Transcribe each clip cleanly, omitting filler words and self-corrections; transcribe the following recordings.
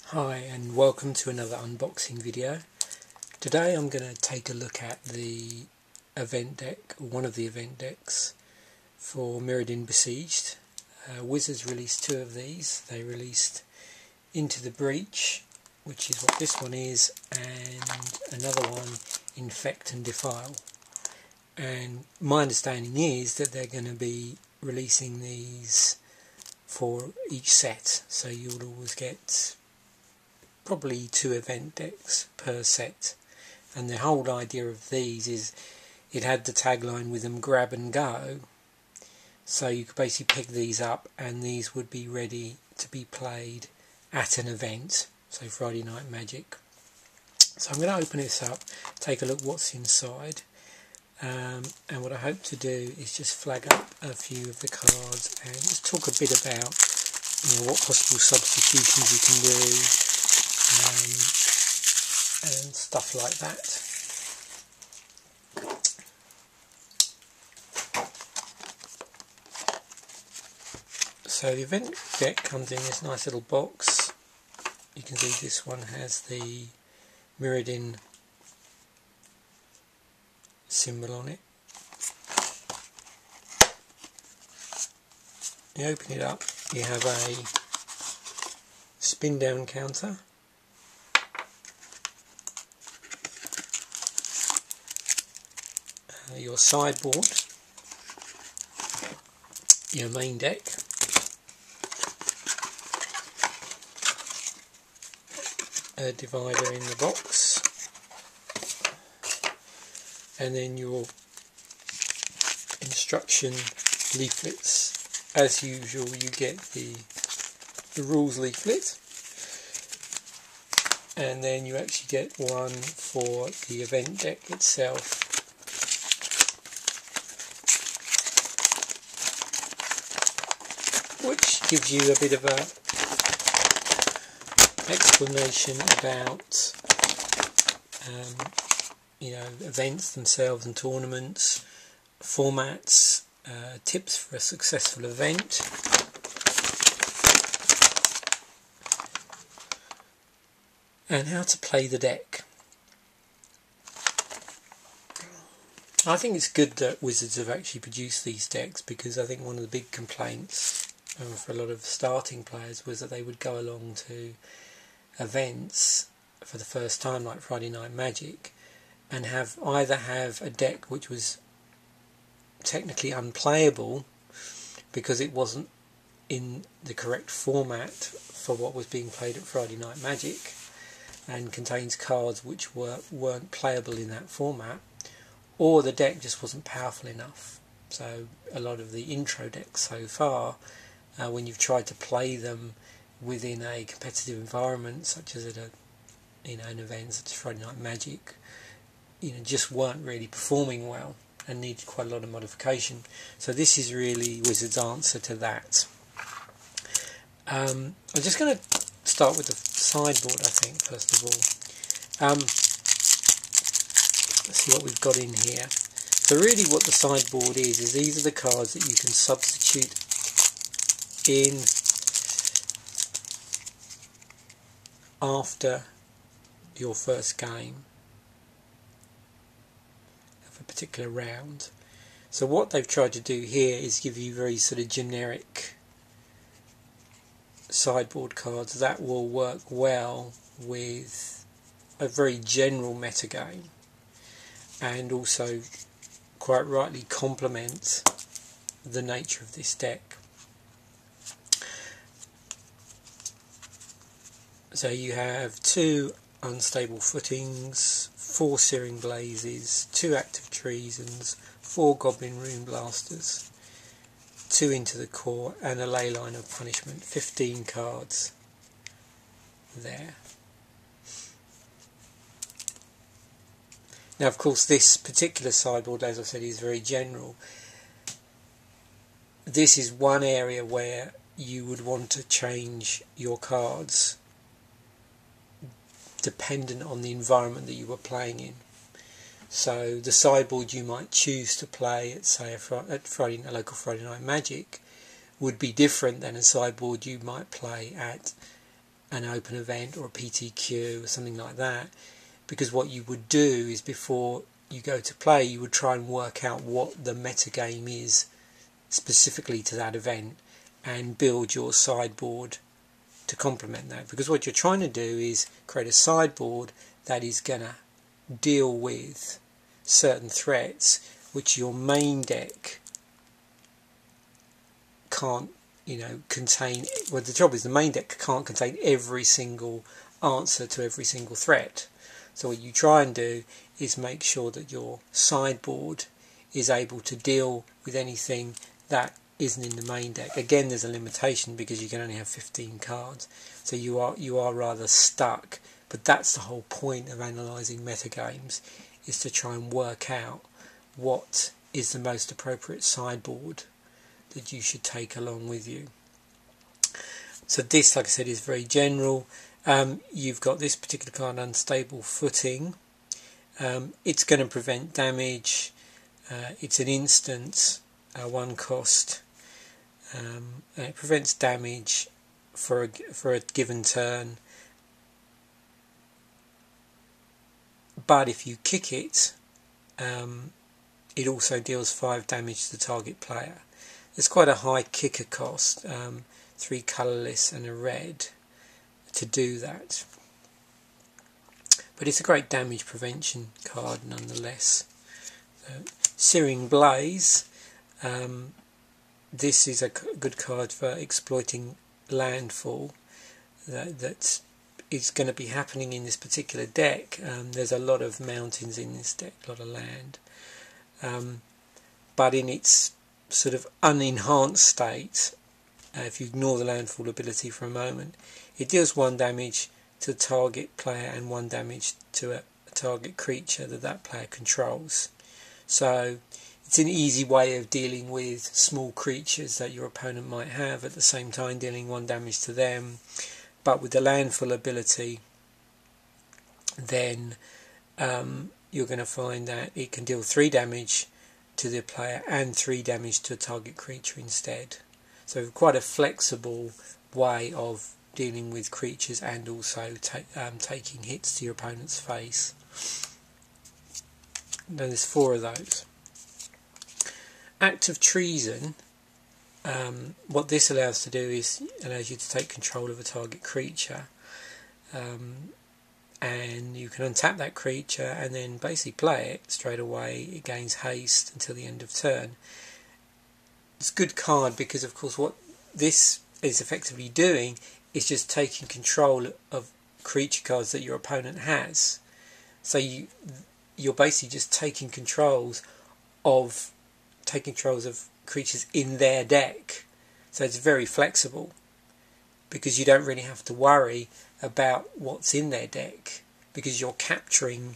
Hi and welcome to another unboxing video. Today I'm going to take a look at the event deck, or one of the event decks for Mirrodin Besieged. Wizards released two of these. They released Into the Breach, which is what this one is, and another one, Infect and Defile. And my understanding is that they're going to be releasing these for each set, so you'll always get probably 2 event decks per set. And the whole idea of these is it had the tagline with them, grab and go, so you could basically pick these up and these would be ready to be played at an event, so Friday Night Magic. So I'm going to open this up, take a look what's inside, and what I hope to do is just flag up a few of the cards and just talk a bit about what possible substitutions you can do, and stuff like that. So the event deck comes in this nice little box. You can see this one has the Mirrodin symbol on it. You open it up, you have a spin down counter, your sideboard, your main deck, a divider in the box, and then your instruction leaflets. As usual, you get the rules leaflet, and then you actually get one for the event deck itself. Which gives you a bit of a explanation about events themselves and tournaments, formats, tips for a successful event, and how to play the deck. I think it's good that Wizards have actually produced these decks, because I think one of the big complaints for a lot of starting players was that they would go along to events for the first time, like Friday Night Magic, and either have a deck which was technically unplayable because it wasn't in the correct format for what was being played at Friday Night Magic, and contains cards which weren't playable in that format, or the deck just wasn't powerful enough. So a lot of the intro decks so far, when you've tried to play them within a competitive environment, such as at an event such as Friday Night Magic, just weren't really performing well and needed quite a lot of modification. So this is really Wizards' answer to that. I'm just going to start with the sideboard, I think, first of all. Let's see what we've got in here. So really what the sideboard is these are the cards that you can substitute in after your first game of a particular round. So what they've tried to do here is give you very sort of generic sideboard cards that will work well with a very general metagame, and also quite rightly complement the nature of this deck. So you have 2 unstable footings, 4 Searing Blazes, 2 active Treasons, 4 Goblin War Blasters, 2 Into the Core, and a Leyline of Punishment. 15 cards there. Now, of course, this particular sideboard, as I said, is very general. This is one area where you would want to change your cards dependent on the environment that you were playing in. So the sideboard you might choose to play at, say, a local Friday Night Magic would be different than a sideboard you might play at an open event or a PTQ or something like that, because what you would do is before you go to play, you would try and work out what the metagame is specifically to that event and build your sideboard to complement that, because what you're trying to do is create a sideboard that is going to deal with certain threats which your main deck can't, contain. Well, the job is the main deck can't contain every single answer to every single threat. So what you try and do is make sure that your sideboard is able to deal with anything that isn't in the main deck. Again, there's a limitation because you can only have 15 cards, so you are rather stuck. But that's the whole point of analysing metagames, is to try and work out what is the most appropriate sideboard that you should take along with you. So this, like I said, is very general. You've got this particular card, Unstable Footing. It's going to prevent damage. It's an instant, 1 cost. And it prevents damage for a given turn. But if you kick it, it also deals 5 damage to the target player. There's quite a high kicker cost, 3 colourless and a red to do that. But it's a great damage prevention card nonetheless. Searing Blaze. This is a good card for exploiting landfall that is going to be happening in this particular deck. There's a lot of mountains in this deck, a lot of land. But in its sort of unenhanced state, if you ignore the landfall ability for a moment, it deals 1 damage to the target player and 1 damage to a target creature that player controls. So it's an easy way of dealing with small creatures that your opponent might have, at the same time dealing 1 damage to them. But with the landfall ability, then you're going to find that it can deal 3 damage to the player and 3 damage to a target creature instead. So quite a flexible way of dealing with creatures and also taking hits to your opponent's face. Then there's 4 of those. Act of Treason. What this allows to do is allows you to take control of a target creature, and you can untap that creature and then basically play it straight away. It gains haste until the end of turn. It's a good card because, of course, what this is effectively doing is just taking control of creature cards that your opponent has. So you're basically just taking controls of creatures in their deck. So it's very flexible because you don't really have to worry about what's in their deck, because you're capturing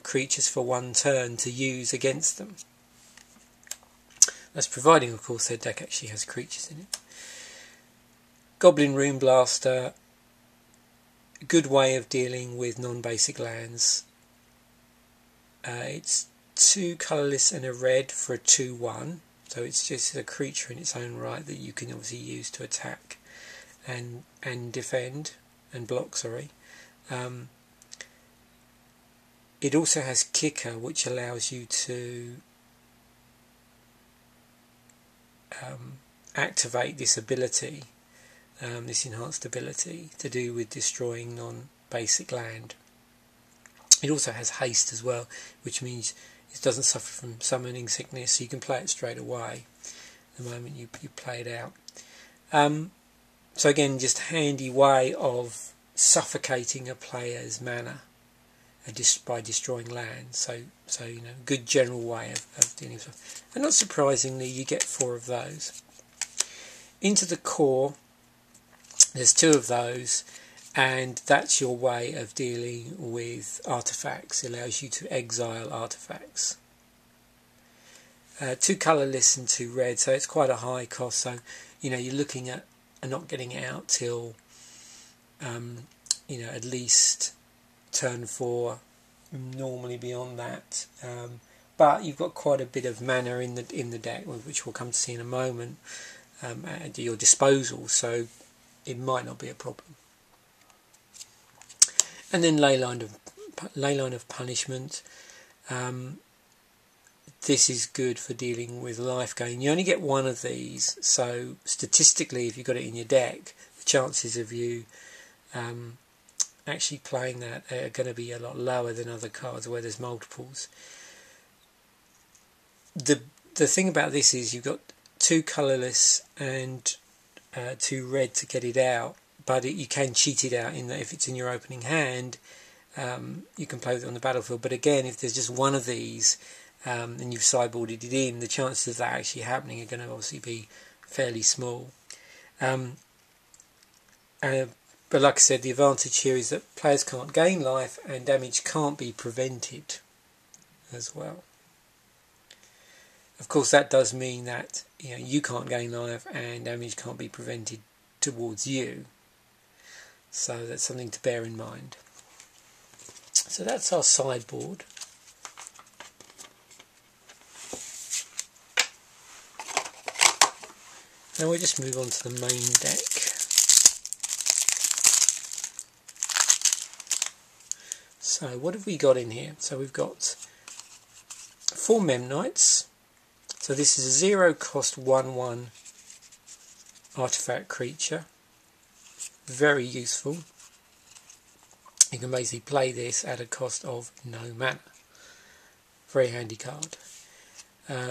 creatures for 1 turn to use against them. That's providing, of course, their deck actually has creatures in it. Goblin War Driver, good way of dealing with non-basic lands. It's 2 colourless and a red for a 2/1, so it's just a creature in its own right that you can obviously use to attack and defend and block. It also has kicker, which allows you to activate this ability, this enhanced ability to do with destroying non-basic land. It also has haste as well, which means it doesn't suffer from summoning sickness, so you can play it straight away the moment you play it out. So again, just a handy way of suffocating a player's mana just by destroying land. So good general way of dealing with it. And not surprisingly, you get 4 of those. Into the core, there's 2 of those, and that's your way of dealing with artifacts. It allows you to exile artifacts. 2 colourless and 2 red, so it's quite a high cost. So you're looking at not getting it out till at least turn 4, normally beyond that. But you've got quite a bit of mana in the deck, which we'll come to see in a moment, at your disposal. So it might not be a problem. And then Leyline of Punishment. This is good for dealing with life gain. You only get one of these, so statistically, if you've got it in your deck, the chances of you actually playing that are going to be a lot lower than other cards where there's multiples. The thing about this is you've got 2 colourless and 2 red to get it out, but you can cheat it out in that if it's in your opening hand, you can play with it on the battlefield. But again, if there's just one of these and you've sideboarded it in, the chances of that actually happening are going to obviously be fairly small. But like I said, the advantage here is that players can't gain life and damage can't be prevented as well. Of course, that does mean that you can't gain life and damage can't be prevented towards you. So that's something to bear in mind. So that's our sideboard. Now we'll just move on to the main deck. So what have we got in here? So we've got 4 Memnites. So this is a 0 cost 1/1 artifact creature. Very useful. You can basically play this at a cost of no mana. Very handy card.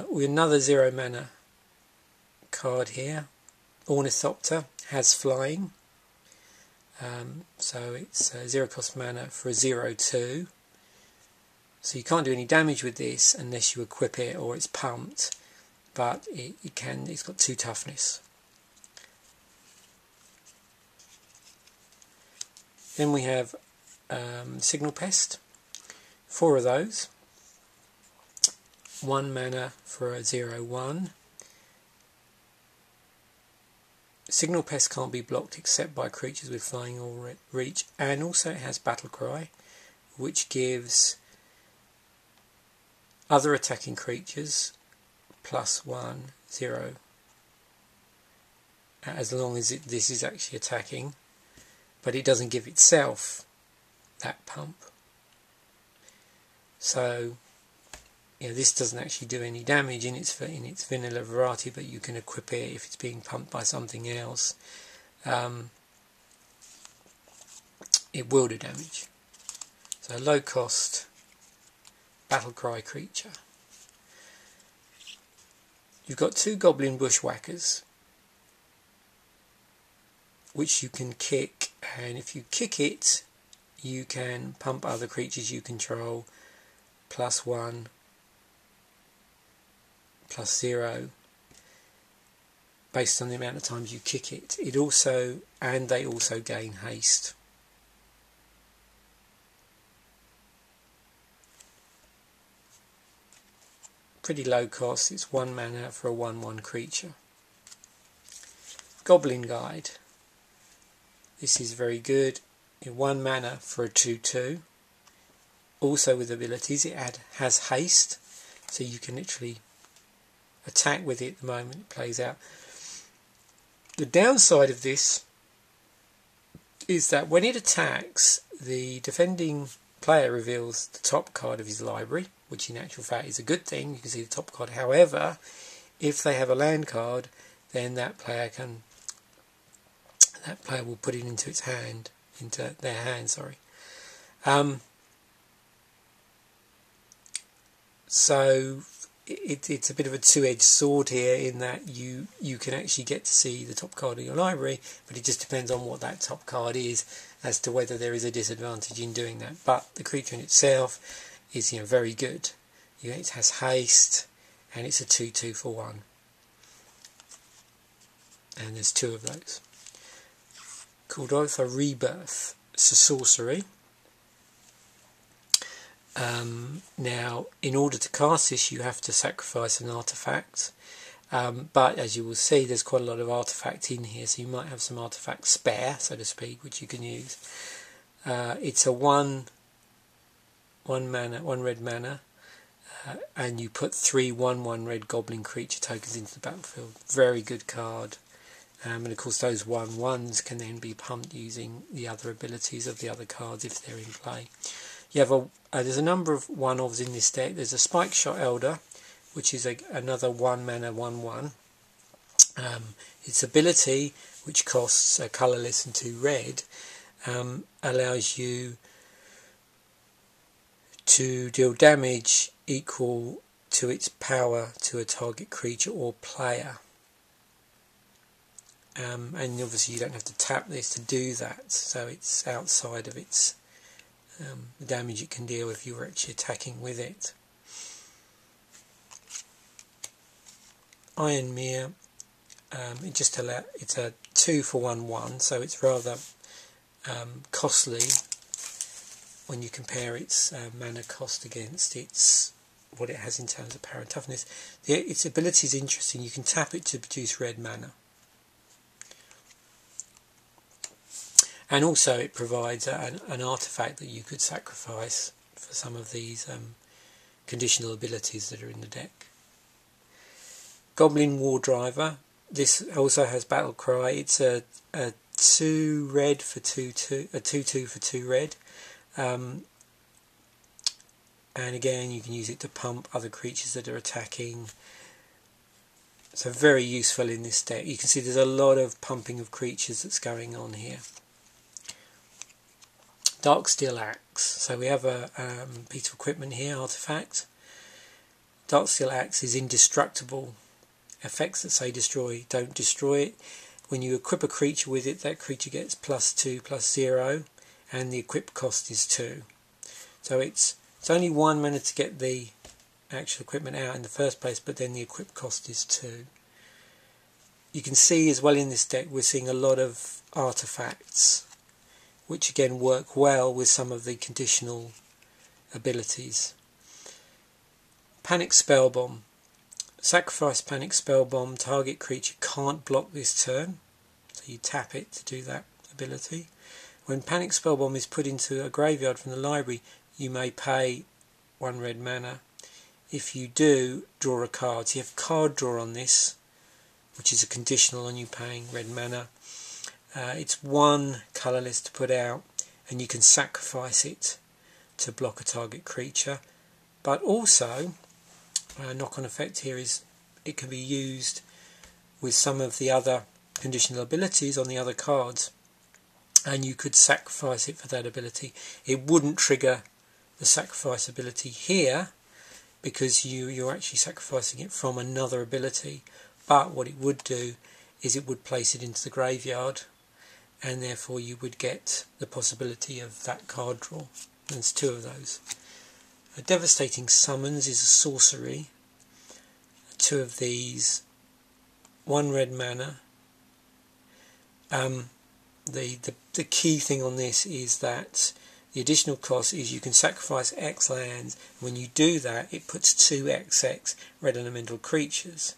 With another 0 mana card here. Ornithopter has flying. So it's 0 cost mana for a 0/2. So you can't do any damage with this unless you equip it or it's pumped. But it's got 2 toughness. Then we have Signal Pest, 4 of those. 1 mana for a 0/1. Signal Pest can't be blocked except by creatures with flying or reach, and also it has Battle Cry, which gives other attacking creatures +1/0 as long as this is actually attacking, but it doesn't give itself that pump. So this doesn't actually do any damage in its vanilla variety, but you can equip it if it's being pumped by something else. It will do damage. So low cost Battle Cry creature. You've got 2 Goblin Bushwhackers, which you can kick, and if you kick it, you can pump other creatures you control +1/0 based on the amount of times you kick it. They also gain haste. Pretty low cost. It's 1 mana for a 1/1 creature. Goblin Guide. This is very good. 1 mana for a 2/2. Also with abilities, it has haste, so you can literally attack with it the moment it plays out. The downside of this is that when it attacks, the defending player reveals the top card of his library, which in actual fact is a good thing. You can see the top card. However, if they have a land card, then that player will put it into their hand. So it's a bit of a two-edged sword here in that you can actually get to see the top card of your library, but it just depends on what that top card is as to whether there is a disadvantage in doing that. But the creature in itself is very good. It has haste, and it's a 2/2 for 1. And there's 2 of those. Called Alpha Rebirth. It's a sorcery. Now, in order to cast this, you have to sacrifice an artifact. But as you will see, there's quite a lot of artifact in here, so you might have some artifact spare, so to speak, which you can use. It's a 1 red mana, and you put 3 1/1 red goblin creature tokens into the battlefield. Very good card. and of course those 1/1s can then be pumped using the other abilities of the other cards if they're in play. You have there's a number of 1/ofs in this deck. There's a Spike Shot Elder, which is another 1 mana 1/1. Its ability, which costs a colourless and 2 red, allows you to deal damage equal to its power to a target creature or player. And obviously you don't have to tap this to do that, so it's outside of its the damage it can deal if you were actually attacking with it. Iron Mirror, it's a 2 for 1/1, so it's rather costly when you compare its mana cost against what it has in terms of power and toughness. Its ability is interesting. You can tap it to produce red mana. And also it provides an artifact that you could sacrifice for some of these conditional abilities that are in the deck. Goblin War Driver. This also has Battle Cry. It's a 2 red for 2/2, a 2/2 for 2 red. And again, you can use it to pump other creatures that are attacking. So very useful in this deck. You can see there's a lot of pumping of creatures that's going on here. Darksteel Axe. So we have a piece of equipment here, artifact. Darksteel Axe is indestructible. Effects that say destroy don't destroy it. When you equip a creature with it, that creature gets +2/+0, and the equip cost is 2. So it's only 1 mana to get the actual equipment out in the first place, but then the equip cost is 2. You can see as well in this deck we're seeing a lot of artifacts, which again work well with some of the conditional abilities. Panic Spellbomb. Sacrifice Panic Spellbomb. Target creature can't block this turn, so you tap it to do that ability. When Panic Spellbomb is put into a graveyard from the library, you may pay 1 red mana. If you do, draw a card. So you have card draw on this, which is a conditional on you paying red mana. It's 1 colourless to put out, and you can sacrifice it to block a target creature. But also, a knock-on effect here is it can be used with some of the other conditional abilities on the other cards, and you could sacrifice it for that ability. It wouldn't trigger the sacrifice ability here because you're actually sacrificing it from another ability, but what it would do is it would place it into the graveyard, and therefore you would get the possibility of that card draw. There's 2 of those. A Devastating Summons is a sorcery. 2 of these, 1 red mana. The key thing on this is that the additional cost is you can sacrifice X lands. When you do that, it puts 2 XX red elemental creatures.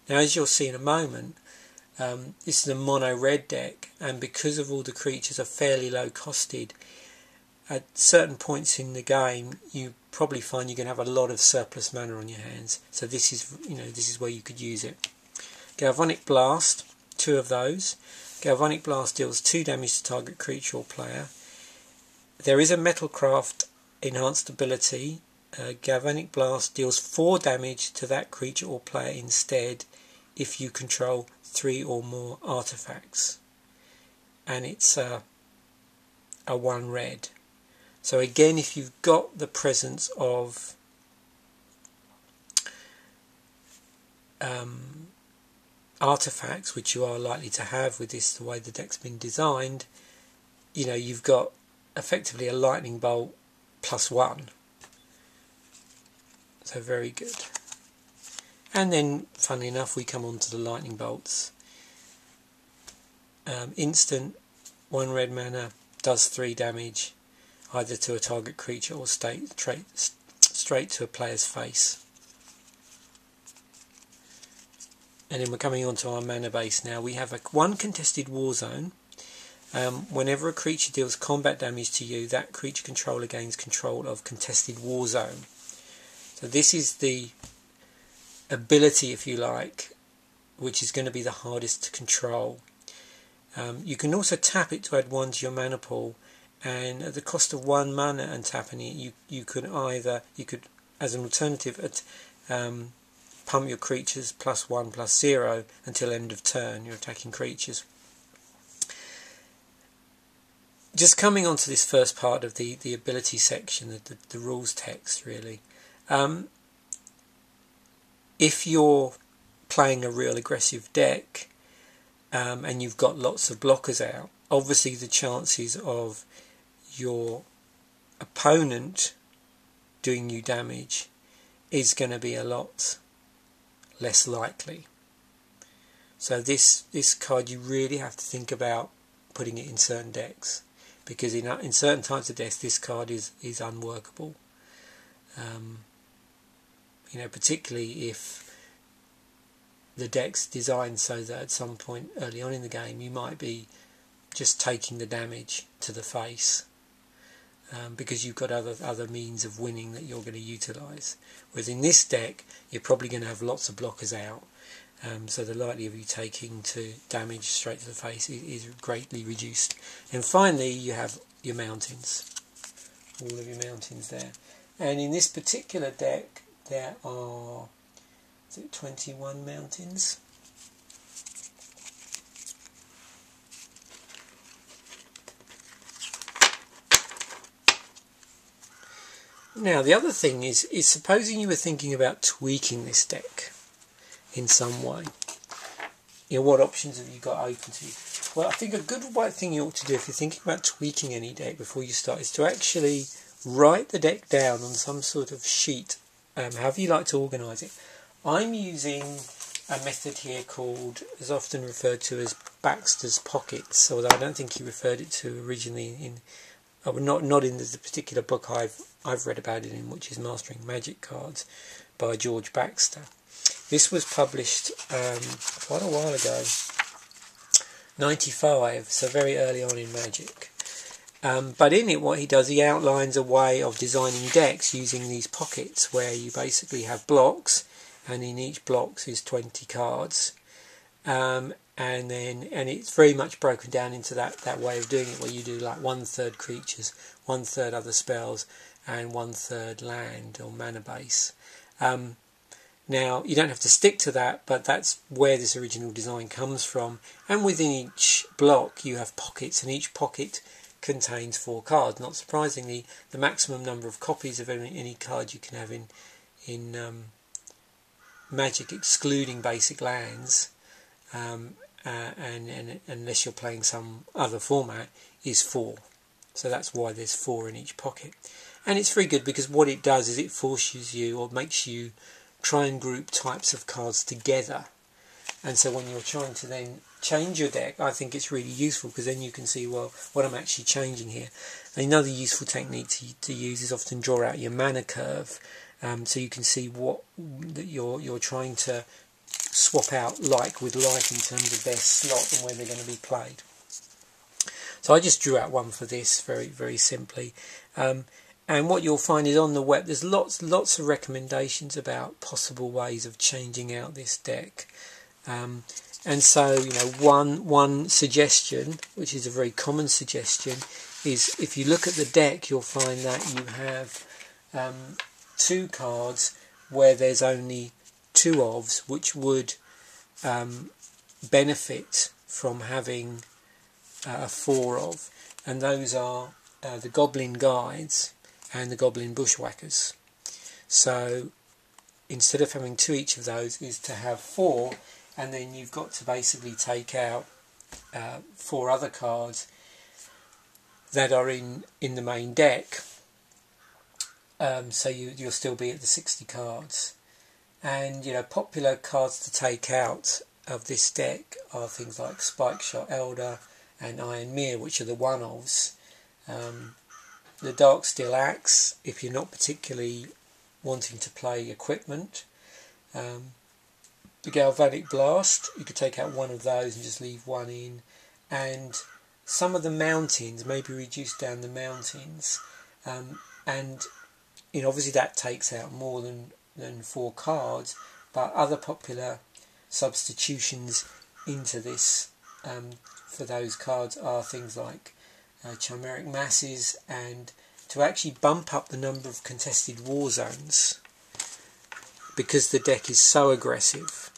Now, as you'll see in a moment, this is a mono red deck, and because of all the creatures are fairly low costed, at certain points in the game you probably find you're going to have a lot of surplus mana on your hands. So this is where you could use it. Galvanic Blast, 2 of those. Galvanic Blast deals 2 damage to target creature or player. There is a Metalcraft enhanced ability. Galvanic Blast deals 4 damage to that creature or player instead if you control 3 or more artifacts. And it's a 1 red. So again, if you've got the presence of artifacts, which you are likely to have with this, the way the deck's been designed, you've got effectively a lightning bolt +1. So very good. And then, funnily enough, we come on to the lightning bolts. Instant, 1 red mana, does 3 damage, either to a target creature or straight to a player's face. And then we're coming on to our mana base now. We have 1 contested war zone. Whenever a creature deals combat damage to you, that creature controller gains control of contested war zone. So this is the ability, if you like, which is going to be the hardest to control. You can also tap it to add 1 to your mana pool, and at the cost of 1 mana and tapping it, you could as an alternative pump your creatures +1/+0 until end of turn, your attacking creatures. Just coming on to this first part of the ability section, the rules text really. If you're playing a real aggressive deck and you've got lots of blockers out, obviously the chances of your opponent doing you damage is going to be a lot less likely. So this card, you really have to think about putting it in certain decks, because in certain types of decks this card is unworkable. Particularly if the deck's designed so that at some point early on in the game you might be just taking the damage to the face, because you've got other means of winning that you're going to utilise. Whereas in this deck you're probably going to have lots of blockers out, so the likelihood of you taking to damage straight to the face is greatly reduced. And finally you have your mountains, all of your mountains there. And in this particular deck there are 21 mountains. Now the other thing is supposing you were thinking about tweaking this deck in some way, what options have you got open to you? Well, I think a good thing you ought to do if you're thinking about tweaking any deck before you start is to actually write the deck down on some sort of sheet, however you like to organise it. I'm using a method here called, is often referred to as Baxter's Pockets, although I don't think he referred it to originally not in the particular book I've read about it in, which is Mastering Magic Cards by George Baxter. This was published quite a while ago, 95, so very early on in Magic. But in it, what he does, he outlines a way of designing decks using these pockets, where you basically have blocks, and in each block is 20 cards, and it's very much broken down into that way of doing it, where you do like 1/3 creatures, 1/3 other spells, and 1/3 land or mana base. Now you don't have to stick to that, but that's where this original design comes from. And within each block you have pockets, and each pocket contains 4 cards. Not surprisingly, the maximum number of copies of any card you can have in Magic, excluding basic lands, and unless you're playing some other format, is 4. So that's why there's 4 in each pocket. And it's very good because what it does is it forces you, or makes you, try and group types of cards together. And so when you're trying to then change your deck, I think it's really useful, because then you can see, well, what I'm actually changing here. Another useful technique to use is often draw out your mana curve, so you can see what that you're trying to swap out like with like in terms of their slot and where they're going to be played. So I just drew out one for this very, very simply. And what you'll find is on the web there's lots of recommendations about possible ways of changing out this deck. And so, one suggestion, which is a very common suggestion, is if you look at the deck, you'll find that you have 2 cards where there's only 2 ofs, which would benefit from having a 4 of, and those are the Goblin Guides and the Goblin Bushwhackers. So instead of having 2 each of those, is to have 4, and then you've got to basically take out 4 other cards that are in the main deck, so you'll still be at the 60 cards. And popular cards to take out of this deck are things like Spikeshot Elder and Iron Mirror, which are the one-offs. The Darksteel Axe, if you're not particularly wanting to play equipment. The Galvanic Blast, you could take out 1 of those and just leave 1 in. And some of the mountains, maybe reduce down the mountains. And obviously that takes out more than 4 cards, but other popular substitutions into this for those cards are things like Chimeric Masses, and to actually bump up the number of contested war zones, because the deck is so aggressive.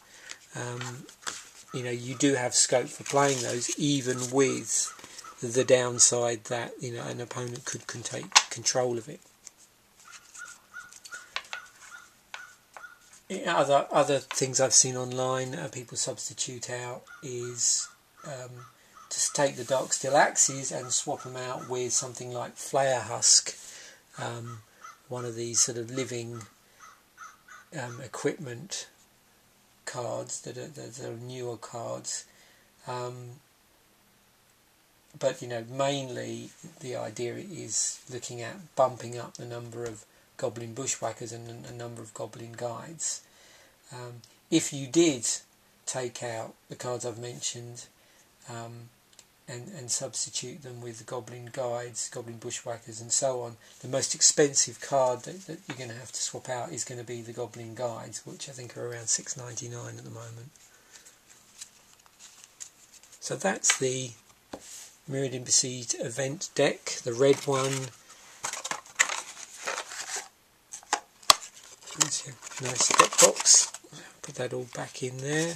You know, you do have scope for playing those, even with the downside that, you know, an opponent could take control of it. Other things I've seen online, people substitute out is just take the Darksteel Axes and swap them out with something like Flayer Husk, one of these sort of living equipment cards that are newer cards. But, you know, mainly the idea is looking at bumping up the number of Goblin Bushwhackers and a number of Goblin Guides. If you did take out the cards I've mentioned and substitute them with Goblin Guides, Goblin Bushwhackers and so on, the most expensive card that you're going to have to swap out is going to be the Goblin Guides, which I think are around $6.99 at the moment. So that's the Mirrodin Besieged event deck, the red one. That's a nice deck box. Put that all back in there.